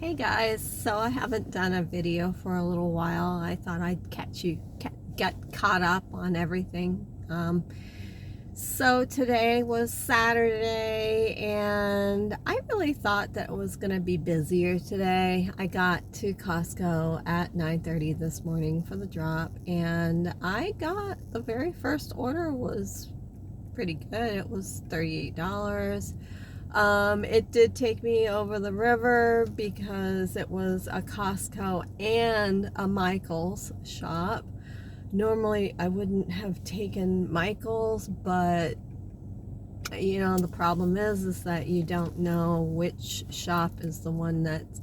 Hey guys, so I haven't done a video for a little while. I thought I'd get caught up on everything. So today was Saturday and I really thought that it was going to be busier today. I got to Costco at 9:30 this morning for the drop and I got the very first order was pretty good. It was $38. It did take me over the river because it was a Costco and a Michael's shop. Normally I wouldn't have taken Michael's, but you know, the problem is that you don't know which shop is the one that's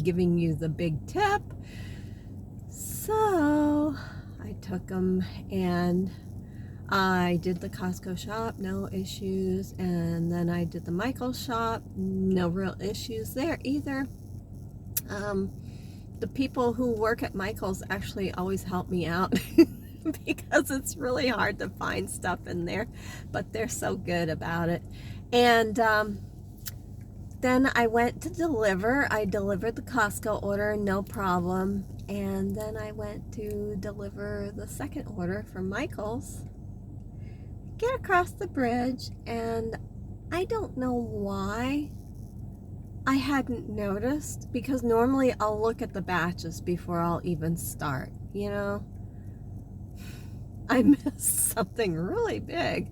giving you the big tip. So I took them and I did the Costco shop, no issues, and then I did the Michael's shop, no real issues there either. The people who work at Michael's actually always help me out because it's really hard to find stuff in there, but they're so good about it. And then I went to deliver. I delivered the Costco order, no problem. And then I went to deliver the second order from Michael's. Get across the bridge, and I don't know why I hadn't noticed, because normally I'll look at the batches before I'll even start, you know. I missed something really big.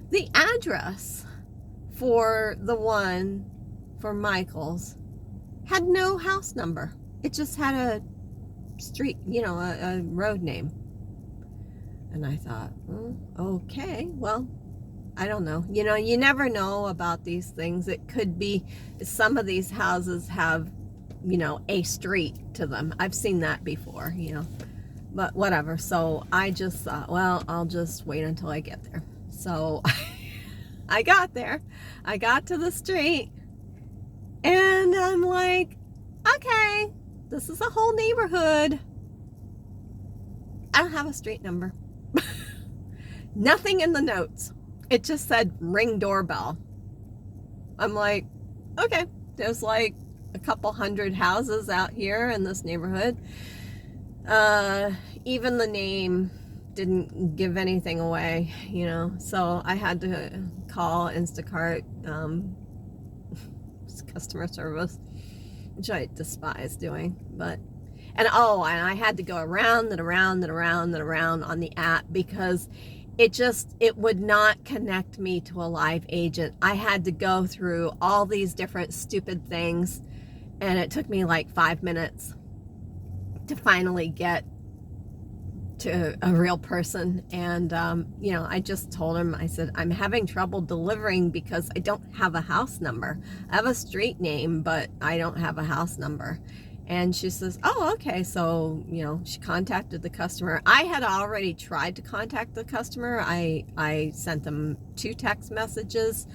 The address for the one for Michael's had no house number. It just had a street, you know, a road name. And I thought, okay, well, I don't know. You know, you never know about these things. It could be some of these houses have, you know, a street to them. I've seen that before, you know, but whatever. So I just thought, well, I'll just wait until I get there. So I got there. I got to the street and I'm like, okay, this is a whole neighborhood. I don't have a street number. Nothing in the notes. It just said ring doorbell. I'm like, okay, there's like a couple hundred houses out here in this neighborhood. Even the name didn't give anything away, you know, so I had to call Instacart customer service, which I despise doing, but and I had to go around and around and around and around on the app because it would not connect me to a live agent. I had to go through all these different stupid things, and it took me like 5 minutes to finally get to a real person. And you know, I just told him, I said, I'm having trouble delivering because I don't have a house number. I have a street name, but I don't have a house number. And she says, oh, okay. So, you know, she contacted the customer. I had already tried to contact the customer. I sent them 2 text messages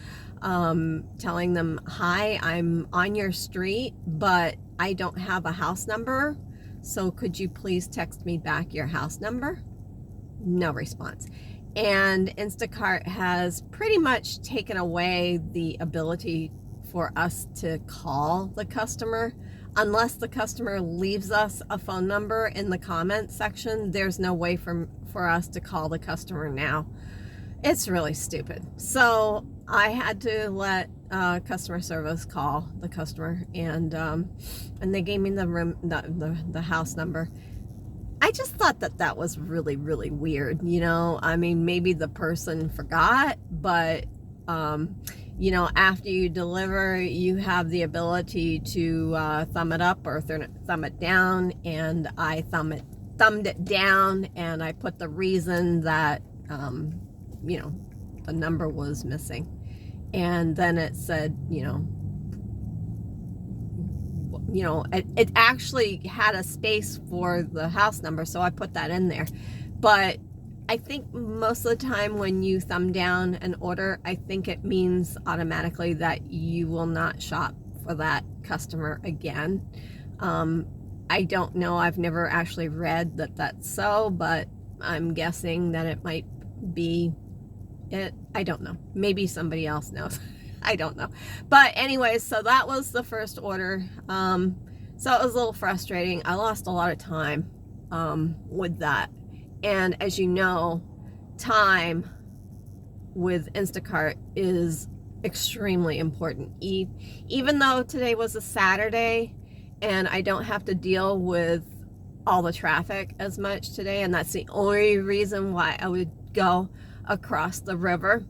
telling them, hi, I'm on your street, but I don't have a house number. So could you please text me back your house number? No response. And Instacart has pretty much taken away the ability for us to call the customer. Unless the customer leaves us a phone number in the comments section, there's no way for us to call the customer now. It's really stupid. So I had to let customer service call the customer, and they gave me the house number. I just thought that was really, really weird. You know, I mean, maybe the person forgot, but you know, after you deliver, you have the ability to thumb it up or thumb it down, and I thumbed it down, and I put the reason that you know, the number was missing, and then it said, you know, it actually had a space for the house number, so I put that in there. But I think most of the time when you thumb down an order, I think it means automatically that you will not shop for that customer again. I don't know. I've never actually read that that's so, but I'm guessing that it might be it. I don't know. Maybe somebody else knows. I don't know. But anyways, so that was the first order. So it was a little frustrating. I lost a lot of time with that. And as you know, time with Instacart is extremely important. Even though today was a Saturday and I don't have to deal with all the traffic as much today, and that's the only reason why I would go across the river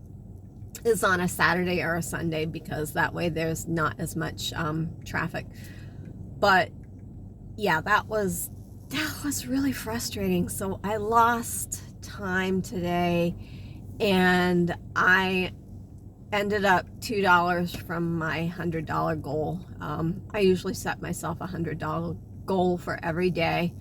is on a Saturday or a Sunday, because that way there's not as much traffic. But yeah, that was really frustrating. So I lost time today, and I ended up $2 from my $100 goal. I usually set myself a $100 goal for every day.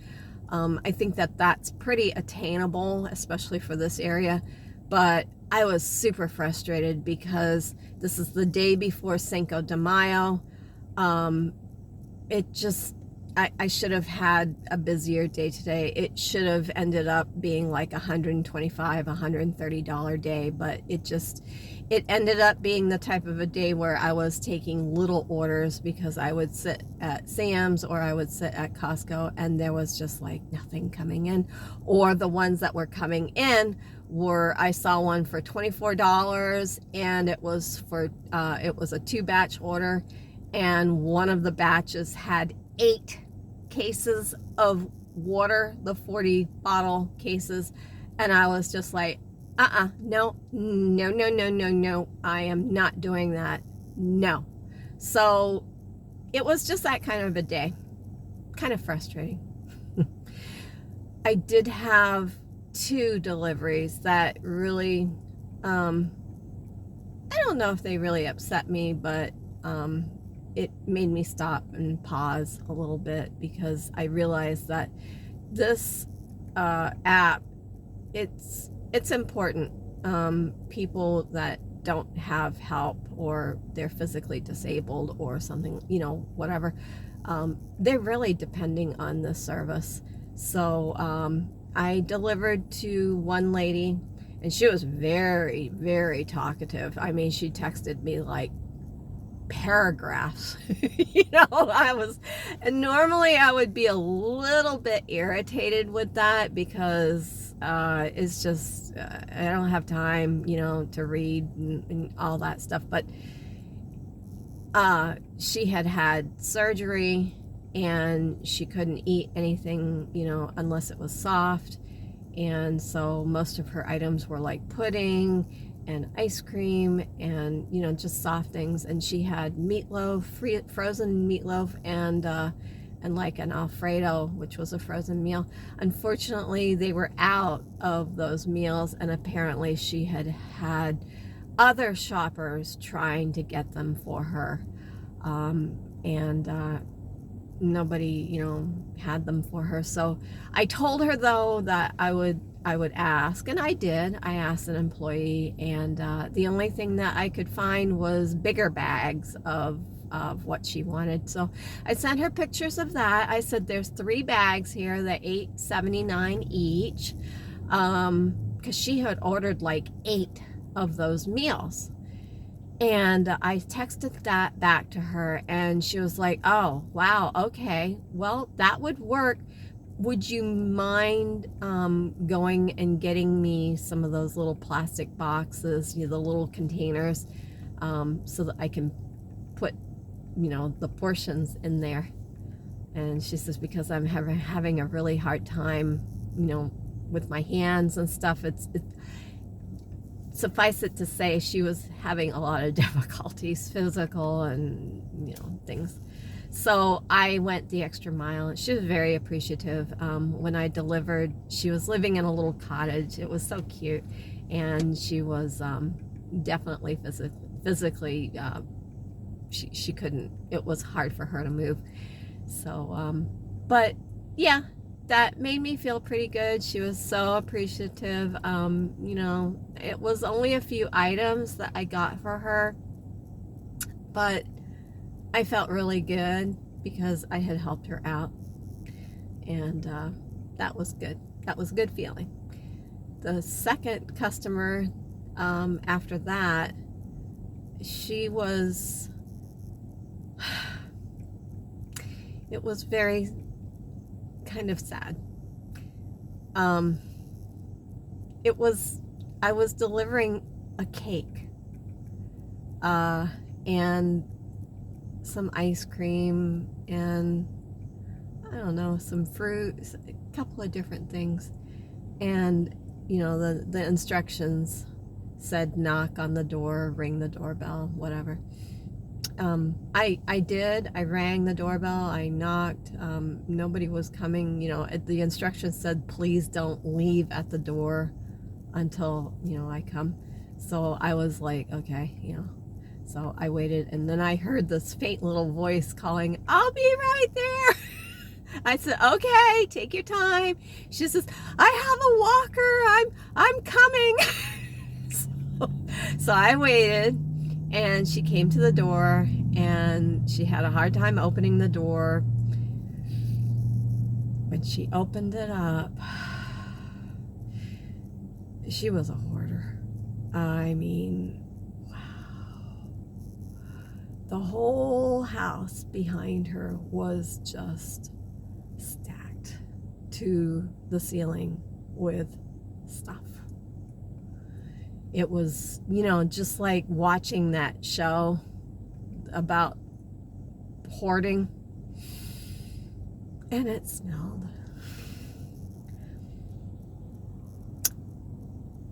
I think that that's pretty attainable, especially for this area. But I was super frustrated because this is the day before Cinco de Mayo. I should have had a busier day today. It should have ended up being like $125, $130 day, but it ended up being the type of a day where I was taking little orders, because I would sit at Sam's or I would sit at Costco and there was just like nothing coming in, or the ones that were coming in I saw one for $24 and it was a 2-batch order, and one of the batches had 8 cases of water, the 40 bottle cases, and I was just like, no, I am not doing that. No. So it was just that kind of a day. Kind of frustrating. I did have 2 deliveries that really, I don't know if they really upset me, but it made me stop and pause a little bit, because I realized that this app, it's important. People that don't have help, or they're physically disabled or something, whatever, they're really depending on this service. So I delivered to one lady, and she was very, very talkative. I mean, she texted me like paragraphs. Normally I would be a little bit irritated with that, because it's just I don't have time to read and all that stuff. But she had surgery, and she couldn't eat anything unless it was soft, and so most of her items were like pudding and ice cream and just soft things. And she had meatloaf, frozen meatloaf, and like an Alfredo, which was a frozen meal. Unfortunately, they were out of those meals, and apparently she had other shoppers trying to get them for her, and nobody had them for her. So I told her though that I would ask, and I did. I asked an employee, and the only thing that I could find was bigger bags of what she wanted. So I sent her pictures of that. I said, there's 3 bags here, they're $8.79 each, because she had ordered like 8 of those meals. And I texted that back to her, and she was like, oh, wow, okay, well, that would work. Would you mind going and getting me some of those little plastic boxes, the little containers, so that I can put, the portions in there? And she says, because I'm having a really hard time, with my hands and stuff. Suffice it to say, she was having a lot of difficulties, physical and things. So I went the extra mile, and she was very appreciative. When I delivered, she was living in a little cottage. It was so cute, and she was definitely physically she couldn't. It was hard for her to move. So, but yeah, that made me feel pretty good. She was so appreciative. It was only a few items that I got for her, but I felt really good because I had helped her out, and that was good. That was a good feeling. The second customer after that, she was, it was very kind of sad. It was, I was delivering a cake, and some ice cream, and I don't know, some fruit, a couple of different things. And, you know, the instructions said knock on the door, ring the doorbell, whatever. I did. I rang the doorbell. I knocked. Nobody was coming. You know, the instructions said, please don't leave at the door until, you know, I come. So I was like, okay, you know. So I waited, and then I heard this faint little voice calling, I'll be right there. I said, okay, take your time. She says, I have a walker. I'm coming. So I waited, and she came to the door, and she had a hard time opening the door. When she opened it up, she was a hoarder. I mean, wow. The whole house behind her was just stacked to the ceiling with stuff. It was, you know, just like watching that show about hoarding, and it smelled.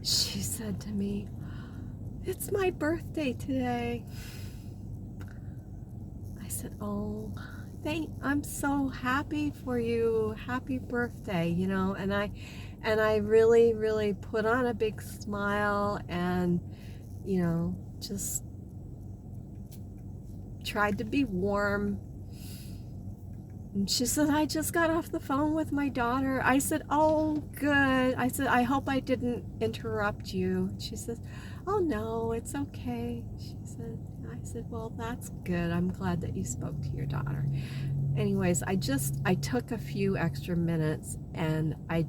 She said to me, it's my birthday today. I said, oh, I'm so happy for you. Happy birthday, you know. And I really, really put on a big smile, and, you know, just tried to be warm. And she said, I just got off the phone with my daughter. I said, oh, good. I said, I hope I didn't interrupt you. She says, oh, no, it's okay. She said, I said, well, that's good. I'm glad that you spoke to your daughter. Anyways, I took a few extra minutes, and I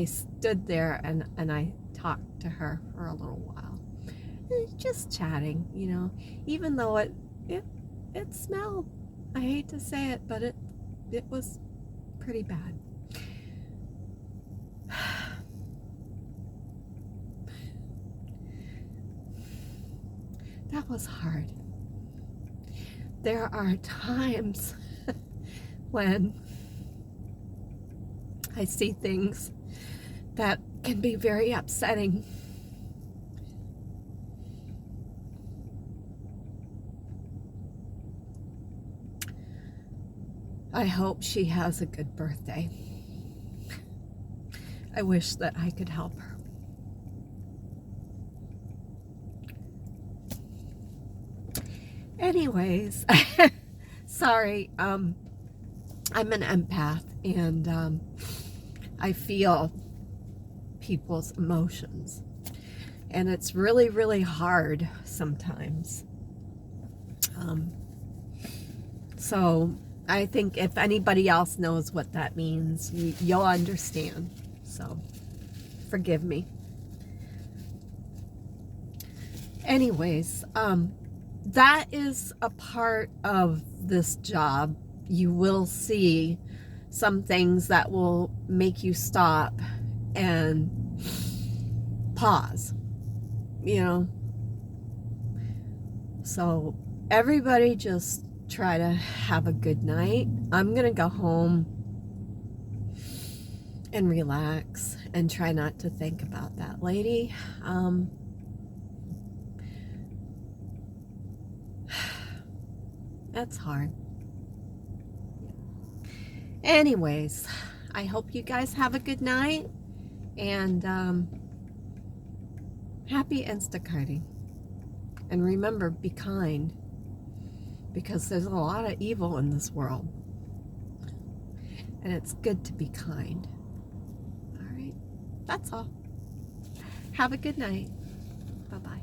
stood there and I talked to her for a little while. Just chatting, you know, even though it smelled. I hate to say it, but it was pretty bad. That was hard. There are times when I see things that can be very upsetting. I hope she has a good birthday. I wish that I could help her. Anyways, sorry, I'm an empath, and I feel people's emotions, and it's really, really hard sometimes. So I think if anybody else knows what that means, you'll understand. So forgive me. Anyways, that is a part of this job. You will see some things that will make you stop and pause, you know. So everybody just try to have a good night. I'm gonna go home and relax and try not to think about that lady. That's hard. Anyways, I hope you guys have a good night, and happy Instacarting. And remember, be kind, because there's a lot of evil in this world, and it's good to be kind. All right, that's all. Have a good night. Bye-bye.